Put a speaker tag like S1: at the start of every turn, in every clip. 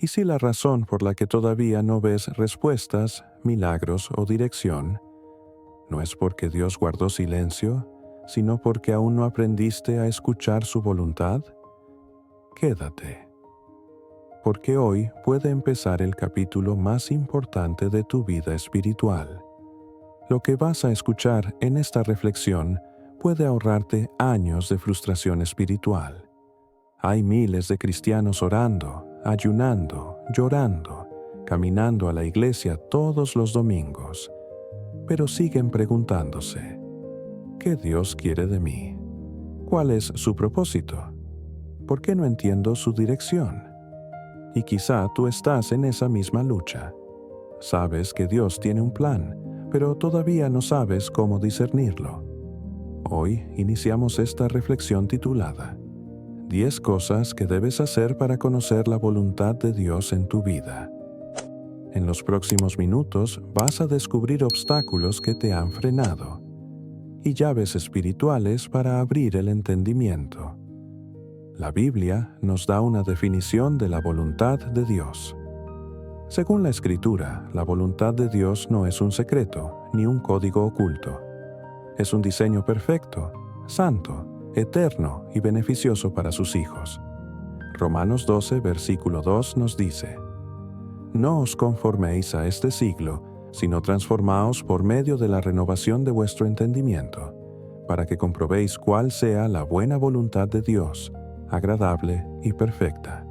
S1: Y si la razón por la que todavía no ves respuestas, milagros o dirección, no es porque Dios guardó silencio, sino porque aún no aprendiste a escuchar su voluntad, quédate. Porque hoy puede empezar el capítulo más importante de tu vida espiritual. Lo que vas a escuchar en esta reflexión puede ahorrarte años de frustración espiritual. Hay miles de cristianos orando, ayunando, llorando, caminando a la iglesia todos los domingos, pero siguen preguntándose, ¿qué Dios quiere de mí? ¿Cuál es su propósito? ¿Por qué no entiendo su dirección? Y quizá tú estás en esa misma lucha. Sabes que Dios tiene un plan, pero todavía no sabes cómo discernirlo. Hoy iniciamos esta reflexión titulada 10 cosas que debes hacer para conocer la voluntad de Dios en tu vida. En los próximos minutos vas a descubrir obstáculos que te han frenado y llaves espirituales para abrir el entendimiento. La Biblia nos da una definición de la voluntad de Dios. Según la Escritura, la voluntad de Dios no es un secreto ni un código oculto. Es un diseño perfecto, santo, eterno y beneficioso para sus hijos. Romanos 12, versículo 2 nos dice: No os conforméis a este siglo, sino transformaos por medio de la renovación de vuestro entendimiento, para que comprobéis cuál sea la buena voluntad de Dios, agradable y perfecta.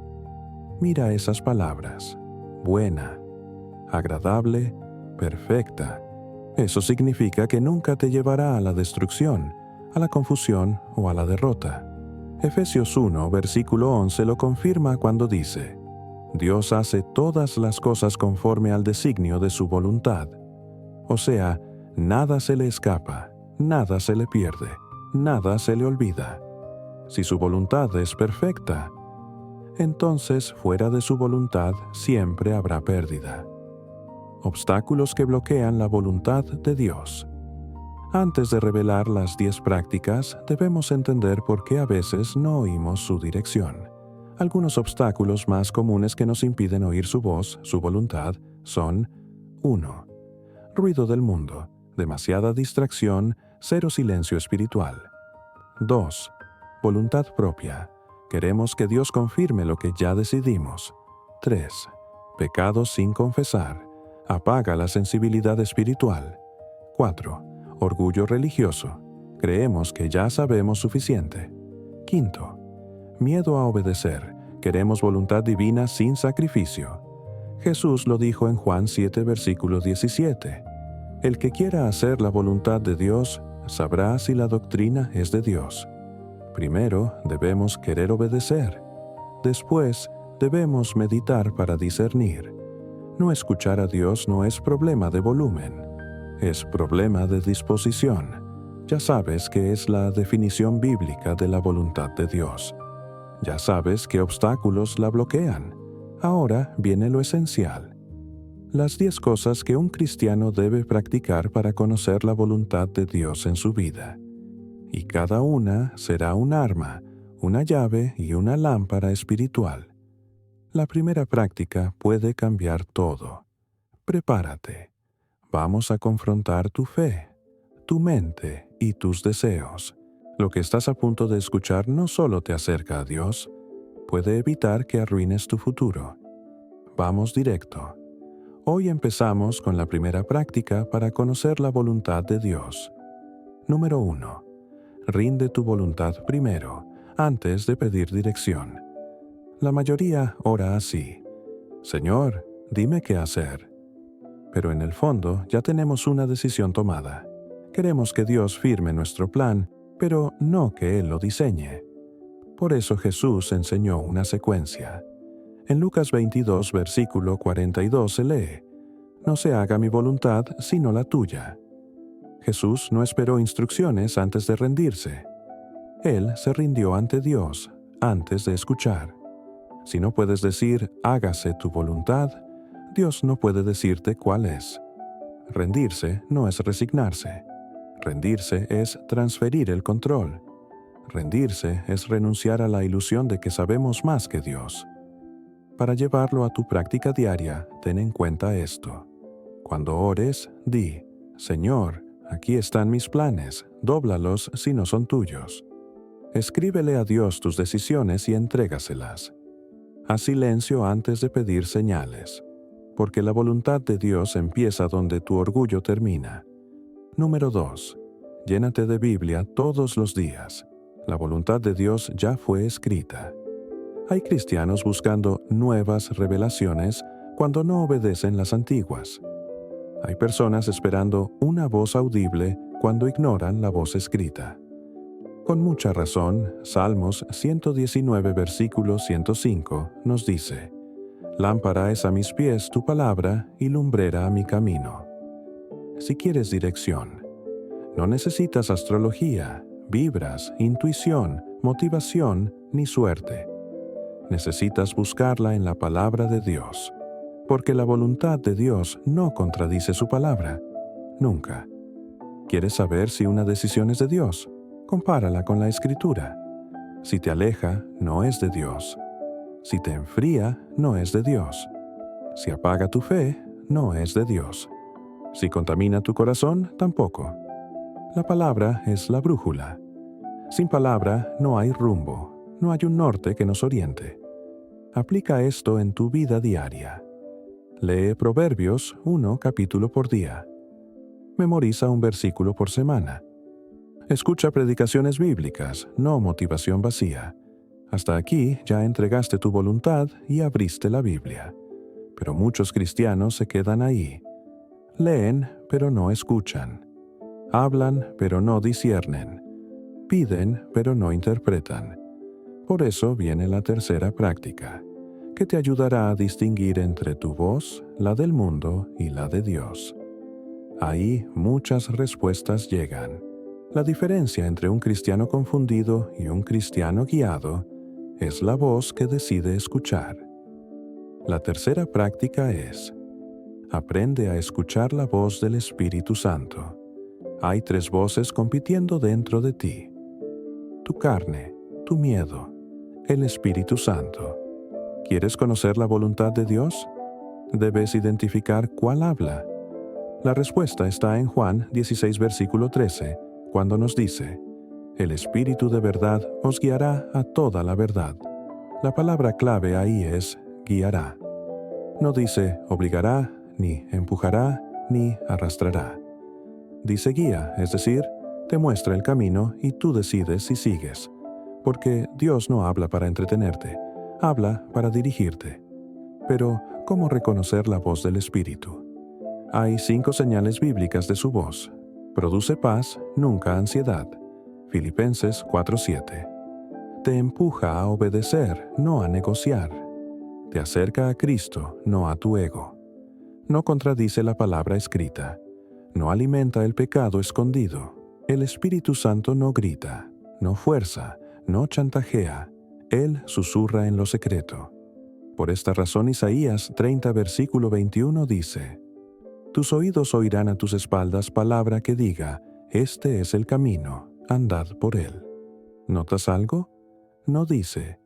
S1: Mira esas palabras: buena, agradable, perfecta. Eso significa que nunca te llevará a la destrucción, a la confusión o a la derrota. Efesios 1, versículo 11 lo confirma cuando dice: Dios hace todas las cosas conforme al designio de su voluntad. O sea, nada se le escapa, nada se le pierde, nada se le olvida. Si su voluntad es perfecta, entonces fuera de su voluntad siempre habrá pérdida. Obstáculos que bloquean la voluntad de Dios. Antes de revelar las 10 prácticas, debemos entender por qué a veces no oímos su dirección. Algunos obstáculos más comunes que nos impiden oír su voz, su voluntad, son: 1. Ruido del mundo, demasiada distracción, cero silencio espiritual. 2. Voluntad propia. Queremos que Dios confirme lo que ya decidimos. 3. Pecados sin confesar. Apaga la sensibilidad espiritual. 4. Orgullo religioso. Creemos que ya sabemos suficiente. 5. Miedo a obedecer. Queremos voluntad divina sin sacrificio. Jesús lo dijo en Juan 7, versículo 17. El que quiera hacer la voluntad de Dios, sabrá si la doctrina es de Dios. Primero debemos querer obedecer. Después debemos meditar para discernir. No escuchar a Dios no es problema de volumen, es problema de disposición. Ya sabes qué es la definición bíblica de la voluntad de Dios. Ya sabes qué obstáculos la bloquean. Ahora viene lo esencial. Las 10 cosas que un cristiano debe practicar para conocer la voluntad de Dios en su vida. Y cada una será un arma, una llave y una lámpara espiritual. La primera práctica puede cambiar todo. Prepárate. Vamos a confrontar tu fe, tu mente y tus deseos. Lo que estás a punto de escuchar no solo te acerca a Dios, puede evitar que arruines tu futuro. Vamos directo. Hoy empezamos con la primera práctica para conocer la voluntad de Dios. Número 1. Rinde tu voluntad primero, antes de pedir dirección. La mayoría ora así: Señor, dime qué hacer. Pero en el fondo ya tenemos una decisión tomada. Queremos que Dios firme nuestro plan, pero no que Él lo diseñe. Por eso Jesús enseñó una secuencia. En Lucas 22, versículo 42 se lee: No se haga mi voluntad, sino la tuya. Jesús no esperó instrucciones antes de rendirse. Él se rindió ante Dios antes de escuchar. Si no puedes decir, hágase tu voluntad, Dios no puede decirte cuál es. Rendirse no es resignarse. Rendirse es transferir el control. Rendirse es renunciar a la ilusión de que sabemos más que Dios. Para llevarlo a tu práctica diaria, ten en cuenta esto. Cuando ores, di: Señor, aquí están mis planes, dóblalos si no son tuyos. Escríbele a Dios tus decisiones y entrégaselas. Haz silencio antes de pedir señales, porque la voluntad de Dios empieza donde tu orgullo termina. Número 2. Llénate de Biblia todos los días. La voluntad de Dios ya fue escrita. Hay cristianos buscando nuevas revelaciones cuando no obedecen las antiguas. Hay personas esperando una voz audible cuando ignoran la voz escrita. Con mucha razón, Salmos 119, versículo 105 nos dice: Lámpara es a mis pies tu palabra y lumbrera a mi camino. Si quieres dirección, no necesitas astrología, vibras, intuición, motivación ni suerte. Necesitas buscarla en la palabra de Dios, porque la voluntad de Dios no contradice su palabra, nunca. ¿Quieres saber si una decisión es de Dios? Compárala con la Escritura. Si te aleja, no es de Dios. Si te enfría, no es de Dios. Si apaga tu fe, no es de Dios. Si contamina tu corazón, tampoco. La palabra es la brújula. Sin palabra no hay rumbo, no hay un norte que nos oriente. Aplica esto en tu vida diaria. Lee Proverbios 1 capítulo por día. Memoriza un versículo por semana. Escucha predicaciones bíblicas, no motivación vacía. Hasta aquí ya entregaste tu voluntad y abriste la Biblia. Pero muchos cristianos se quedan ahí. Leen, pero no escuchan. Hablan, pero no disciernen. Piden, pero no interpretan. Por eso viene la tercera práctica, que te ayudará a distinguir entre tu voz, la del mundo y la de Dios. Ahí muchas respuestas llegan. La diferencia entre un cristiano confundido y un cristiano guiado es la voz que decide escuchar. La tercera práctica es: aprende a escuchar la voz del Espíritu Santo. Hay 3 voces compitiendo dentro de ti: tu carne, tu miedo, el Espíritu Santo. ¿Quieres conocer la voluntad de Dios? Debes identificar cuál habla. La respuesta está en Juan 16, versículo 13, cuando nos dice: El Espíritu de verdad os guiará a toda la verdad. La palabra clave ahí es guiará. No dice obligará, ni empujará, ni arrastrará. Dice guía, es decir, te muestra el camino y tú decides si sigues. Porque Dios no habla para entretenerte, habla para dirigirte. Pero, ¿cómo reconocer la voz del Espíritu? Hay 5 señales bíblicas de su voz. Produce paz, nunca ansiedad. Filipenses 4:7. Te empuja a obedecer, no a negociar. Te acerca a Cristo, no a tu ego. No contradice la palabra escrita. No alimenta el pecado escondido. El Espíritu Santo no grita, no fuerza, no chantajea. Él susurra en lo secreto. Por esta razón Isaías 30, versículo 21 dice: Tus oídos oirán a tus espaldas palabra que diga: Este es el camino, andad por él. ¿Notas algo? No dice: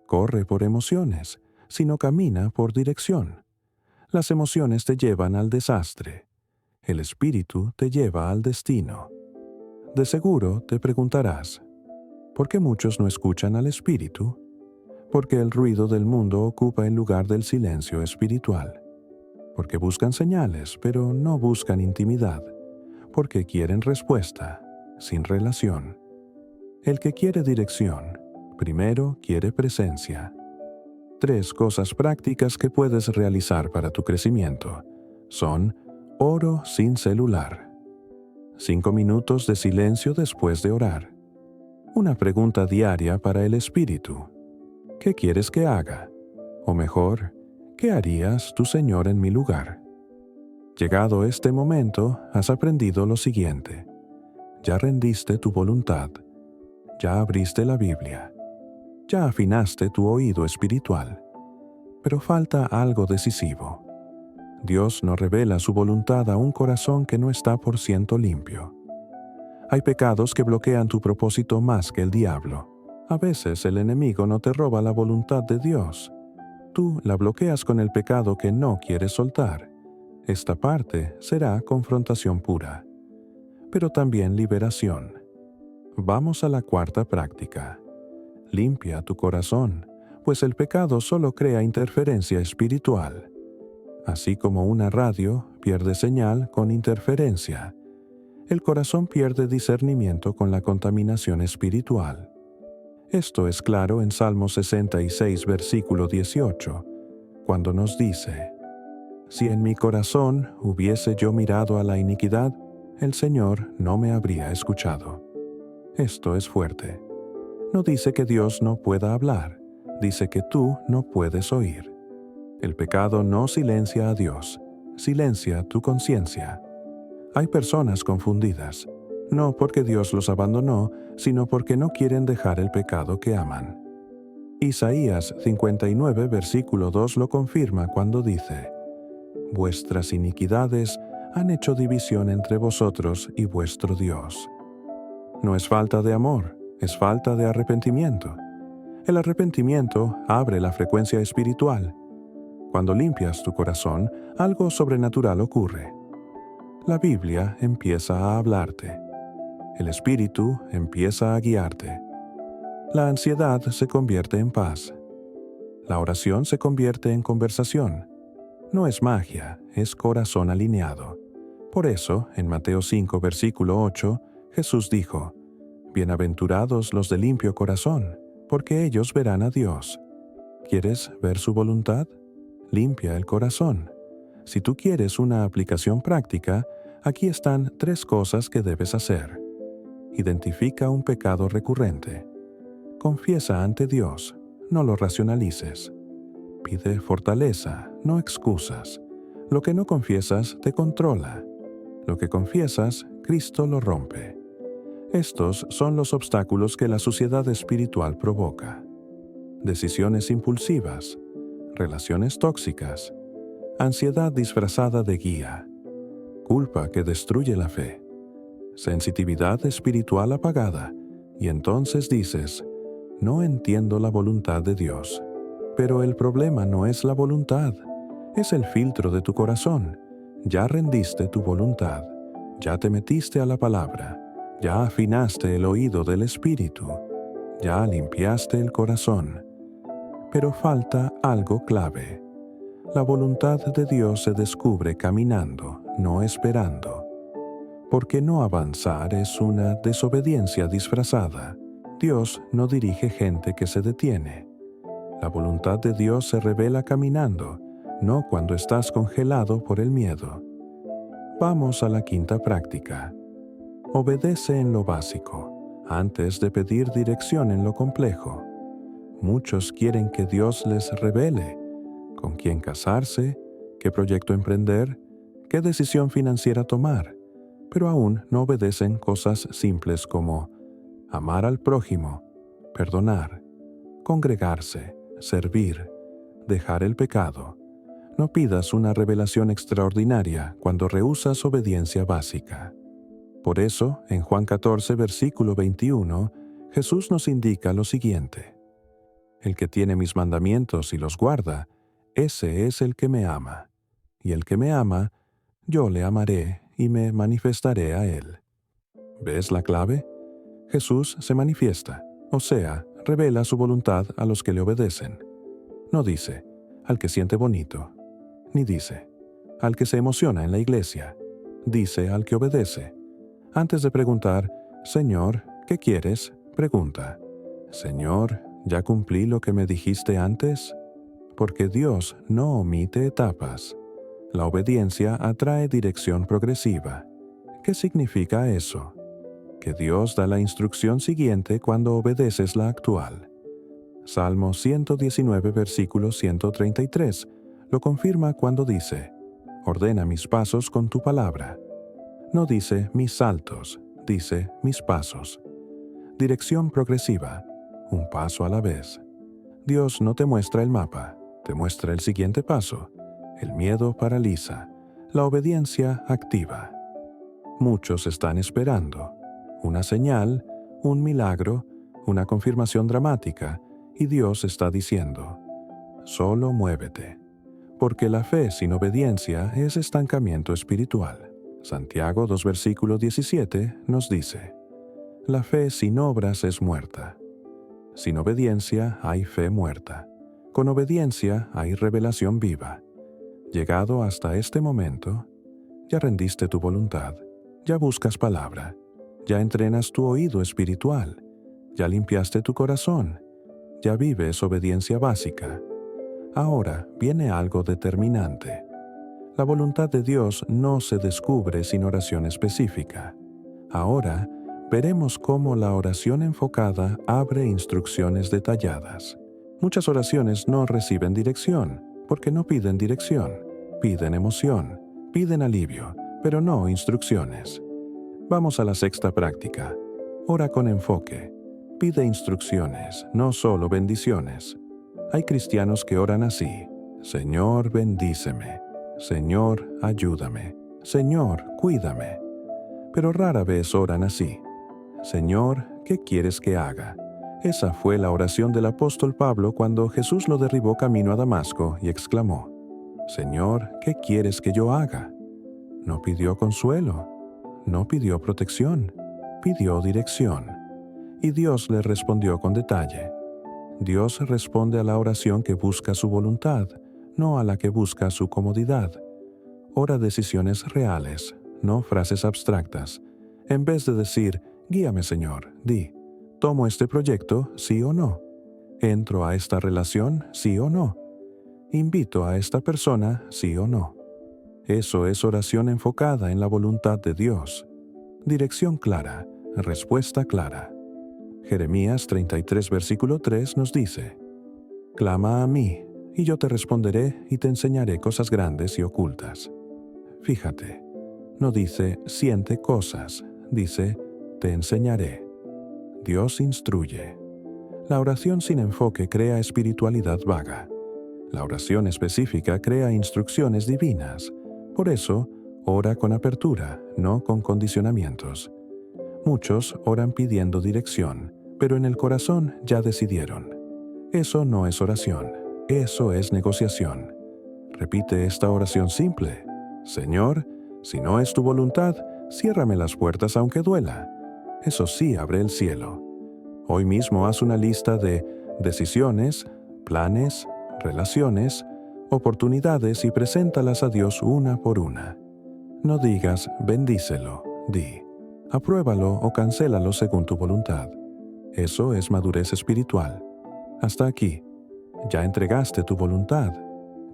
S1: corre por emociones, sino camina por dirección. Las emociones te llevan al desastre. El Espíritu te lleva al destino. De seguro te preguntarás: ¿por qué muchos no escuchan al Espíritu? Porque el ruido del mundo ocupa el lugar del silencio espiritual. Porque buscan señales, pero no buscan intimidad. Porque quieren respuesta, sin relación. El que quiere dirección, primero quiere presencia. 3 cosas prácticas que puedes realizar para tu crecimiento son: oro sin celular. 5 minutos de silencio después de orar. Una pregunta diaria para el Espíritu. ¿Qué quieres que haga? O mejor, ¿qué harías tú, Señor, en mi lugar? Llegado este momento, has aprendido lo siguiente. Ya rendiste tu voluntad. Ya abriste la Biblia. Ya afinaste tu oído espiritual. Pero falta algo decisivo. Dios no revela su voluntad a un corazón que no está por ciento limpio. Hay pecados que bloquean tu propósito más que el diablo. A veces el enemigo no te roba la voluntad de Dios, tú la bloqueas con el pecado que no quieres soltar. Esta parte será confrontación pura, pero también liberación. Vamos a la cuarta práctica. Limpia tu corazón, pues el pecado solo crea interferencia espiritual. Así como una radio pierde señal con interferencia, el corazón pierde discernimiento con la contaminación espiritual. Esto es claro en Salmo 66, versículo 18, cuando nos dice: Si en mi corazón hubiese yo mirado a la iniquidad, el Señor no me habría escuchado. Esto es fuerte. No dice que Dios no pueda hablar, dice que tú no puedes oír. El pecado no silencia a Dios, silencia tu conciencia. Hay personas confundidas, no porque Dios los abandonó, sino porque no quieren dejar el pecado que aman. Isaías 59, versículo 2 lo confirma cuando dice: Vuestras iniquidades han hecho división entre vosotros y vuestro Dios. No es falta de amor, es falta de arrepentimiento. El arrepentimiento abre la frecuencia espiritual. Cuando limpias tu corazón, algo sobrenatural ocurre. La Biblia empieza a hablarte. El Espíritu empieza a guiarte. La ansiedad se convierte en paz. La oración se convierte en conversación. No es magia, es corazón alineado. Por eso, en Mateo 5, versículo 8, Jesús dijo: Bienaventurados los de limpio corazón, porque ellos verán a Dios. ¿Quieres ver su voluntad? Limpia el corazón. Si tú quieres una aplicación práctica, aquí están 3 cosas que debes hacer. Identifica un pecado recurrente. Confiesa ante Dios, no lo racionalices. Pide fortaleza, no excusas. Lo que no confiesas te controla. Lo que confiesas, Cristo lo rompe. Estos son los obstáculos que la suciedad espiritual provoca. Decisiones impulsivas, relaciones tóxicas, ansiedad disfrazada de guía, culpa que destruye la fe, sensitividad espiritual apagada, y entonces dices: no entiendo la voluntad de Dios. Pero el problema no es la voluntad, es el filtro de tu corazón. Ya rendiste tu voluntad, ya te metiste a la palabra, ya afinaste el oído del Espíritu, ya limpiaste el corazón. Pero falta algo clave. La voluntad de Dios se descubre caminando, no esperando. Porque no avanzar es una desobediencia disfrazada. Dios no dirige gente que se detiene. La voluntad de Dios se revela caminando, no cuando estás congelado por el miedo. Vamos a la quinta práctica. Obedece en lo básico, antes de pedir dirección en lo complejo. Muchos quieren que Dios les revele con quién casarse, qué proyecto emprender, qué decisión financiera tomar, pero aún no obedecen cosas simples como amar al prójimo, perdonar, congregarse, servir, dejar el pecado. No pidas una revelación extraordinaria cuando rehusas obediencia básica. Por eso, en Juan 14, versículo 21, Jesús nos indica lo siguiente: El que tiene mis mandamientos y los guarda, ese es el que me ama. Y el que me ama, yo le amaré y me manifestaré a él. ¿Ves la clave? Jesús se manifiesta, o sea, revela su voluntad a los que le obedecen. No dice, al que siente bonito, ni dice, al que se emociona en la iglesia. Dice al que obedece. Antes de preguntar, Señor, ¿qué quieres?, pregunta, Señor, ¿ya cumplí lo que me dijiste antes? Porque Dios no omite etapas. La obediencia atrae dirección progresiva. ¿Qué significa eso? Que Dios da la instrucción siguiente cuando obedeces la actual. Salmo 119, versículo 133, lo confirma cuando dice: ordena mis pasos con tu palabra. No dice mis saltos, dice mis pasos. Dirección progresiva, un paso a la vez. Dios no te muestra el mapa, te muestra el siguiente paso. El miedo paraliza, la obediencia activa. Muchos están esperando una señal, un milagro, una confirmación dramática, y Dios está diciendo: solo muévete. Porque la fe sin obediencia es estancamiento espiritual. Santiago 2 versículo 17 nos dice: la fe sin obras es muerta. Sin obediencia hay fe muerta. Con obediencia hay revelación viva. Llegado hasta este momento, ya rendiste tu voluntad, ya buscas palabra, ya entrenas tu oído espiritual, ya limpiaste tu corazón, ya vives obediencia básica. Ahora viene algo determinante. La voluntad de Dios no se descubre sin oración específica. Ahora veremos cómo la oración enfocada abre instrucciones detalladas. Muchas oraciones no reciben dirección, porque no piden dirección. Piden emoción, piden alivio, pero no instrucciones. Vamos a la sexta práctica. Ora con enfoque. Pide instrucciones, no solo bendiciones. Hay cristianos que oran así: Señor, bendíceme. Señor, ayúdame. Señor, cuídame. Pero rara vez oran así: Señor, ¿qué quieres que haga? Esa fue la oración del apóstol Pablo cuando Jesús lo derribó camino a Damasco y exclamó: Señor, ¿qué quieres que yo haga? No pidió consuelo, no pidió protección, pidió dirección. Y Dios le respondió con detalle. Dios responde a la oración que busca su voluntad, no a la que busca su comodidad. Ora decisiones reales, no frases abstractas. En vez de decir, guíame Señor, di, ¿tomo este proyecto, sí o no? ¿Entro a esta relación, sí o no? ¿Invito a esta persona, sí o no? Eso es oración enfocada en la voluntad de Dios. Dirección clara, respuesta clara. Jeremías 33 versículo 3 nos dice: clama a mí, y yo te responderé y te enseñaré cosas grandes y ocultas. Fíjate, no dice siente cosas, dice te enseñaré. Dios instruye. La oración sin enfoque crea espiritualidad vaga. La oración específica crea instrucciones divinas. Por eso, ora con apertura, no con condicionamientos. Muchos oran pidiendo dirección, pero en el corazón ya decidieron. Eso no es oración, eso es negociación. Repite esta oración simple: Señor, si no es tu voluntad, ciérrame las puertas aunque duela. Eso sí abre el cielo. Hoy mismo haz una lista de decisiones, planes, relaciones, oportunidades y preséntalas a Dios una por una. No digas bendícelo, di apruébalo o cancélalo según tu voluntad. Eso es madurez espiritual. Hasta aquí. Ya entregaste tu voluntad,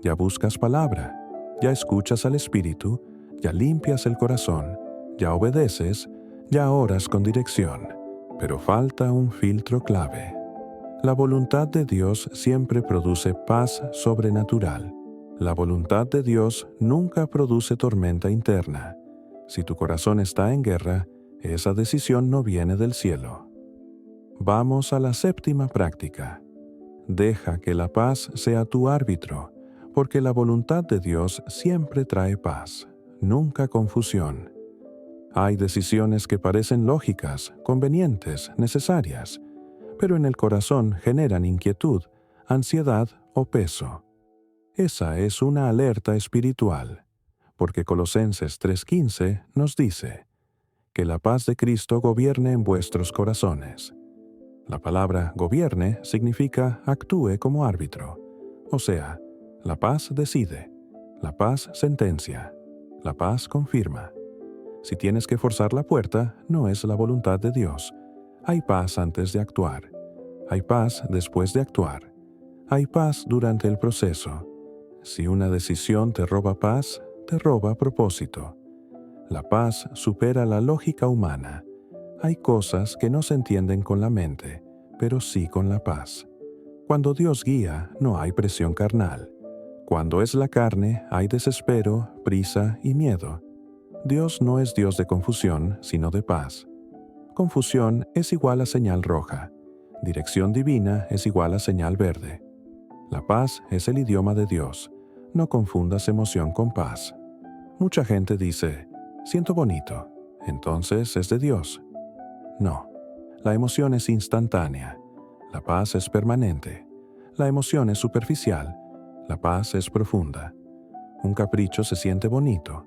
S1: ya buscas palabra, ya escuchas al Espíritu, ya limpias el corazón, ya obedeces, ya oras con dirección. Pero falta un filtro clave. La voluntad de Dios siempre produce paz sobrenatural. La voluntad de Dios nunca produce tormenta interna. Si tu corazón está en guerra, esa decisión no viene del cielo. Vamos a la séptima práctica. Deja que la paz sea tu árbitro, porque la voluntad de Dios siempre trae paz, nunca confusión. Hay decisiones que parecen lógicas, convenientes, necesarias, pero en el corazón generan inquietud, ansiedad o peso. Esa es una alerta espiritual, porque Colosenses 3:15 nos dice: que la paz de Cristo gobierne en vuestros corazones. La palabra gobierne significa actúe como árbitro. O sea, la paz decide, la paz sentencia, la paz confirma. Si tienes que forzar la puerta, no es la voluntad de Dios. Hay paz antes de actuar. Hay paz después de actuar. Hay paz durante el proceso. Si una decisión te roba paz, te roba propósito. La paz supera la lógica humana. Hay cosas que no se entienden con la mente, pero sí con la paz. Cuando Dios guía, no hay presión carnal. Cuando es la carne, hay desespero, prisa y miedo. Dios no es Dios de confusión, sino de paz. Confusión es igual a señal roja. Dirección divina es igual a señal verde. La paz es el idioma de Dios. No confundas emoción con paz. Mucha gente dice: siento bonito, entonces es de Dios. No, la emoción es instantánea. La paz es permanente. La emoción es superficial, La paz es profunda. Un capricho se siente bonito.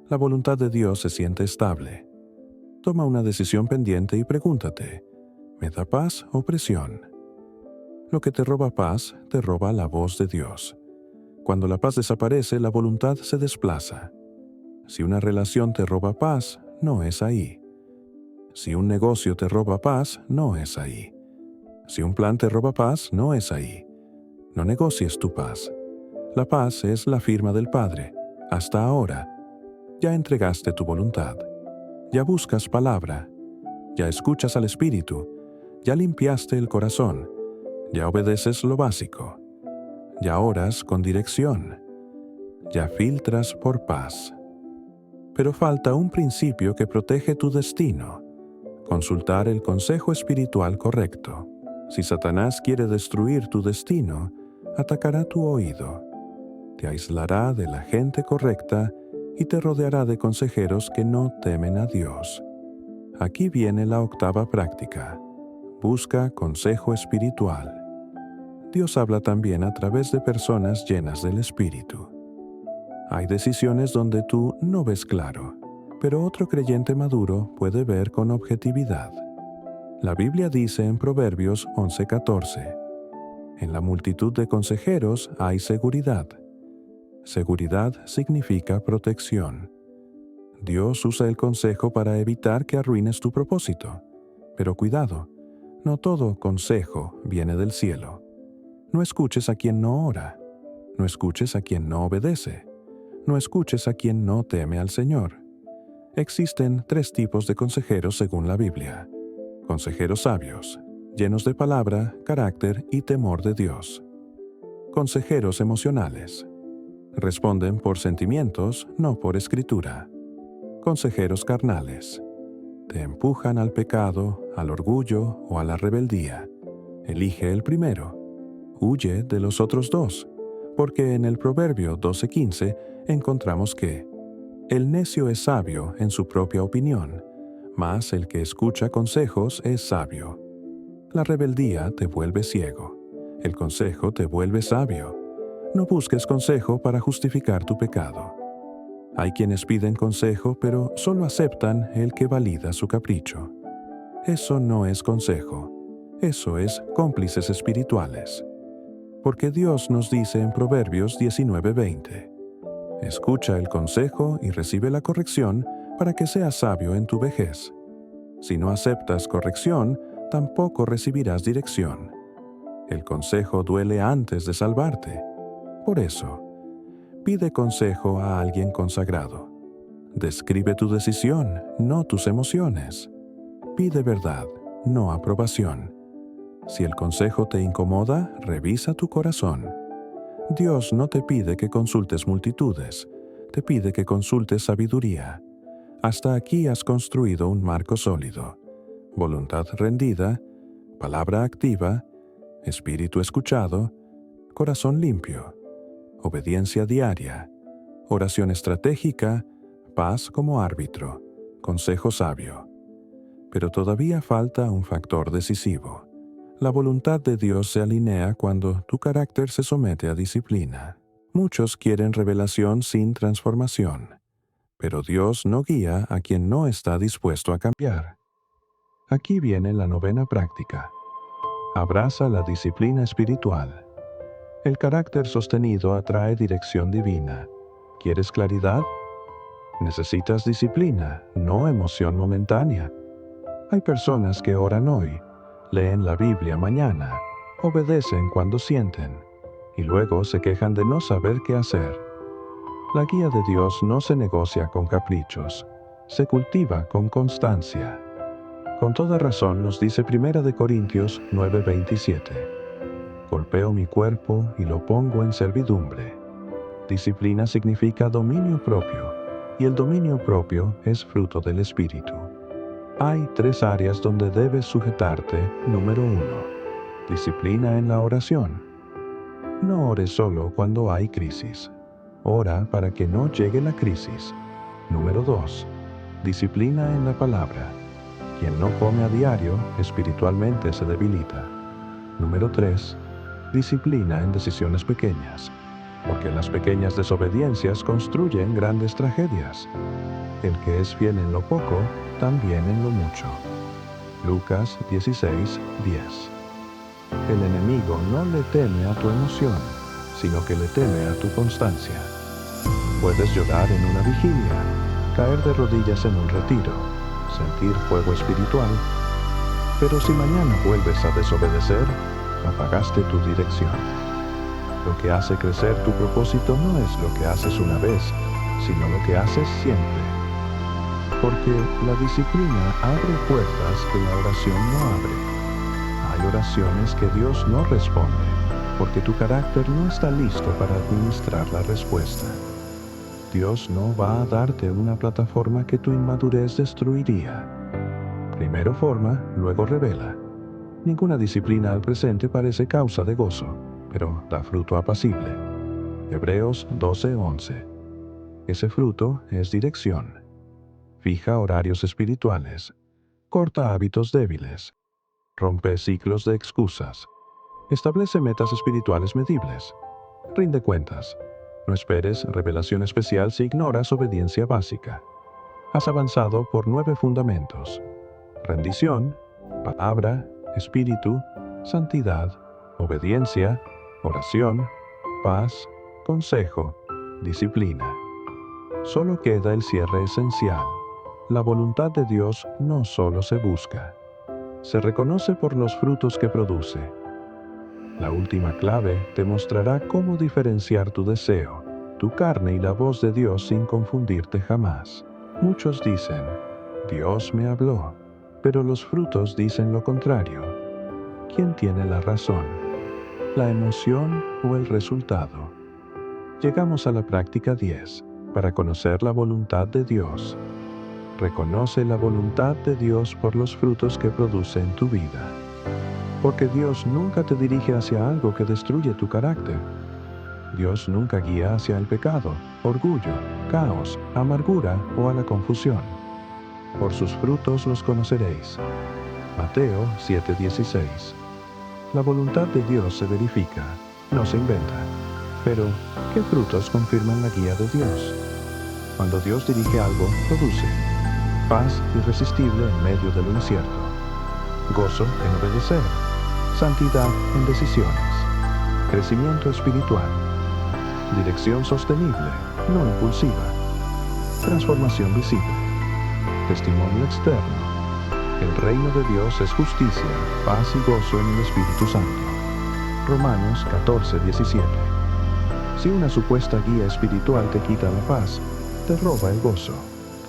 S1: La voluntad de Dios se siente estable. Toma una decisión pendiente y pregúntate, ¿me da paz o presión? Lo que te roba paz, te roba la voz de Dios. Cuando la paz desaparece, la voluntad se desplaza. Si una relación te roba paz, no es ahí. Si un negocio te roba paz, no es ahí. Si un plan te roba paz, no es ahí. No negocies tu paz. La paz es la firma del Padre. Hasta ahora, ya entregaste tu voluntad. Ya buscas palabra. Ya escuchas al Espíritu. Ya limpiaste el corazón. Ya obedeces lo básico. Ya oras con dirección. Ya filtras por paz. Pero falta un principio que protege tu destino. Consultar el consejo espiritual correcto. Si Satanás quiere destruir tu destino, atacará tu oído. Te aislará de la gente correcta y te rodeará de consejeros que no temen a Dios. Aquí viene la octava práctica. Busca consejo espiritual. Dios habla también a través de personas llenas del Espíritu. Hay decisiones donde tú no ves claro, pero otro creyente maduro puede ver con objetividad. La Biblia dice en Proverbios 11:14, en la multitud de consejeros hay seguridad. Seguridad significa protección. Dios usa el consejo para evitar que arruines tu propósito. Pero cuidado, no todo consejo viene del cielo. No escuches a quien no ora. No escuches a quien no obedece. No escuches a quien no teme al Señor. Existen 3 tipos de consejeros según la Biblia. Consejeros sabios, llenos de palabra, carácter y temor de Dios. Consejeros emocionales. Responden por sentimientos, no por escritura. Consejeros carnales. Te empujan al pecado, al orgullo o a la rebeldía. Elige el primero. Huye de los otros 2, porque en el Proverbio 12:15 encontramos que el necio es sabio en su propia opinión, mas el que escucha consejos es sabio. La rebeldía te vuelve ciego. El consejo te vuelve sabio. No busques consejo para justificar tu pecado. Hay quienes piden consejo, pero solo aceptan el que valida su capricho. Eso no es consejo. Eso es cómplices espirituales. Porque Dios nos dice en Proverbios 19:20, escucha el consejo y recibe la corrección para que seas sabio en tu vejez. Si no aceptas corrección, tampoco recibirás dirección. El consejo duele antes de salvarte. Por eso, pide consejo a alguien consagrado. Describe tu decisión, no tus emociones. Pide verdad, no aprobación. Si el consejo te incomoda, revisa tu corazón. Dios no te pide que consultes multitudes, te pide que consultes sabiduría. Hasta aquí has construido un marco sólido. Voluntad rendida, palabra activa, espíritu escuchado, corazón limpio, obediencia diaria, oración estratégica, paz como árbitro, consejo sabio. Pero todavía falta un factor decisivo. La voluntad de Dios se alinea cuando tu carácter se somete a disciplina. Muchos quieren revelación sin transformación, pero Dios no guía a quien no está dispuesto a cambiar. Aquí viene la novena práctica. Abraza la disciplina espiritual. El carácter sostenido atrae dirección divina. ¿Quieres claridad? Necesitas disciplina, no emoción momentánea. Hay personas que oran hoy, leen la Biblia mañana, obedecen cuando sienten, y luego se quejan de no saber qué hacer. La guía de Dios no se negocia con caprichos, se cultiva con constancia. Con toda razón nos dice 1 Corintios 9:27. Golpeo mi cuerpo y lo pongo en servidumbre. Disciplina significa dominio propio, y el dominio propio es fruto del Espíritu. Hay 3 áreas donde debes sujetarte. Número 1. Disciplina en la oración. No ores solo cuando hay crisis. Ora para que no llegue la crisis. Número 2. Disciplina en la palabra. Quien no come a diario, espiritualmente se debilita. Número 3. Disciplina en decisiones pequeñas. porque las pequeñas desobediencias construyen grandes tragedias. El que es fiel en lo poco, también en lo mucho. Lucas 16:10. El enemigo no le teme a tu emoción, sino que le teme a tu constancia. Puedes llorar en una vigilia, caer de rodillas en un retiro, sentir fuego espiritual, pero si mañana vuelves a desobedecer, apagaste tu dirección. Lo que hace crecer tu propósito no es lo que haces una vez, sino lo que haces siempre. Porque la disciplina abre puertas que la oración no abre. Hay oraciones que Dios no responde, porque tu carácter no está listo para administrar la respuesta. Dios no va a darte una plataforma que tu inmadurez destruiría. Primero forma, luego revela. Ninguna disciplina al presente parece causa de gozo, pero da fruto apacible. Hebreos 12:11. Ese fruto es dirección. Fija horarios espirituales. Corta hábitos débiles. Rompe ciclos de excusas. Establece metas espirituales medibles. Rinde cuentas. No esperes revelación especial si ignoras obediencia básica. Has avanzado por 9 fundamentos: rendición, palabra, espíritu, santidad, obediencia, oración, paz, consejo, disciplina. Solo queda el cierre esencial. La voluntad de Dios no solo se busca, se reconoce por los frutos que produce. La última clave te mostrará cómo diferenciar tu deseo, tu carne y la voz de Dios sin confundirte jamás. Muchos dicen, Dios me habló, pero los frutos dicen lo contrario. ¿Quién tiene la razón? ¿La emoción o el resultado? Llegamos a la práctica 10, para conocer la voluntad de Dios. Reconoce la voluntad de Dios por los frutos que produce en tu vida. Porque Dios nunca te dirige hacia algo que destruye tu carácter. Dios nunca guía hacia el pecado, orgullo, caos, amargura o a la confusión. Por sus frutos los conoceréis. Mateo 7:16. La voluntad de Dios se verifica, no se inventa. Pero, ¿qué frutos confirman la guía de Dios? Cuando Dios dirige algo, produce paz irresistible en medio de lo incierto, gozo en obedecer, santidad en decisiones, crecimiento espiritual, dirección sostenible, no impulsiva, transformación visible, testimonio externo. El reino de Dios es justicia, paz y gozo en el Espíritu Santo. Romanos 14:17. Si una supuesta guía espiritual te quita la paz, te roba el gozo,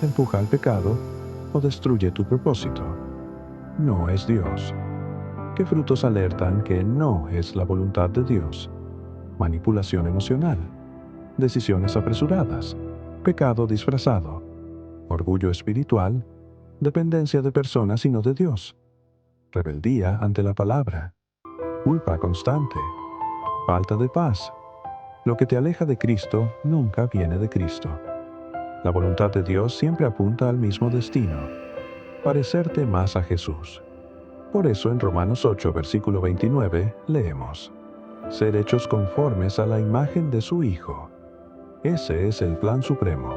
S1: te empuja al pecado o destruye tu propósito, no es Dios. ¿Qué frutos alertan que no es la voluntad de Dios? Manipulación emocional, decisiones apresuradas, pecado disfrazado, orgullo espiritual, dependencia de personas y no de Dios, rebeldía ante la palabra, culpa constante, falta de paz. Lo que te aleja de Cristo nunca viene de Cristo. La voluntad de Dios siempre apunta al mismo destino, parecerte más a Jesús. Por eso en Romanos 8, versículo 29, leemos, ser hechos conformes a la imagen de su Hijo. Ese es el plan supremo.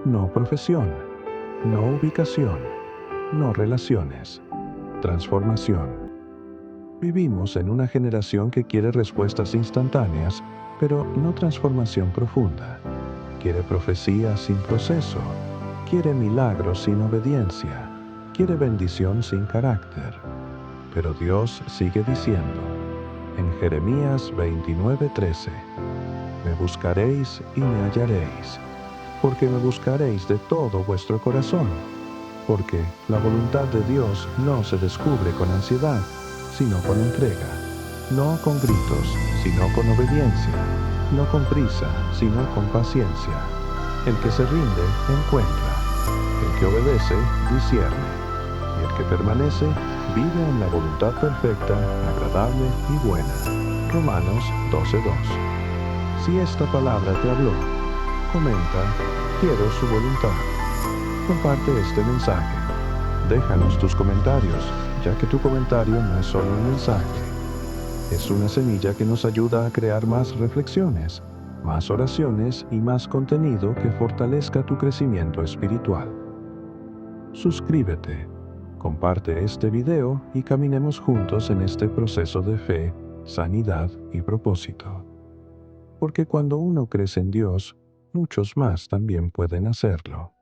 S1: No profesión, no ubicación, no relaciones, transformación. Vivimos en una generación que quiere respuestas instantáneas, pero no transformación profunda. Quiere profecía sin proceso, quiere milagros sin obediencia, quiere bendición sin carácter. Pero Dios sigue diciendo, en Jeremías 29:13, me buscaréis y me hallaréis, porque me buscaréis de todo vuestro corazón, porque la voluntad de Dios no se descubre con ansiedad, sino con entrega, no con gritos, sino con obediencia, no con prisa, sino con paciencia. El que se rinde, encuentra. El que obedece, discierne. Y el que permanece, vive en la voluntad perfecta, agradable y buena. Romanos 12:2. Si esta palabra te habló, comenta, quiero su voluntad. Comparte este mensaje. Déjanos tus comentarios, ya que tu comentario no es solo un mensaje. Es una semilla que nos ayuda a crear más reflexiones, más oraciones y más contenido que fortalezca tu crecimiento espiritual. Suscríbete, comparte este video y caminemos juntos en este proceso de fe, sanidad y propósito. Porque cuando uno crece en Dios, muchos más también pueden hacerlo.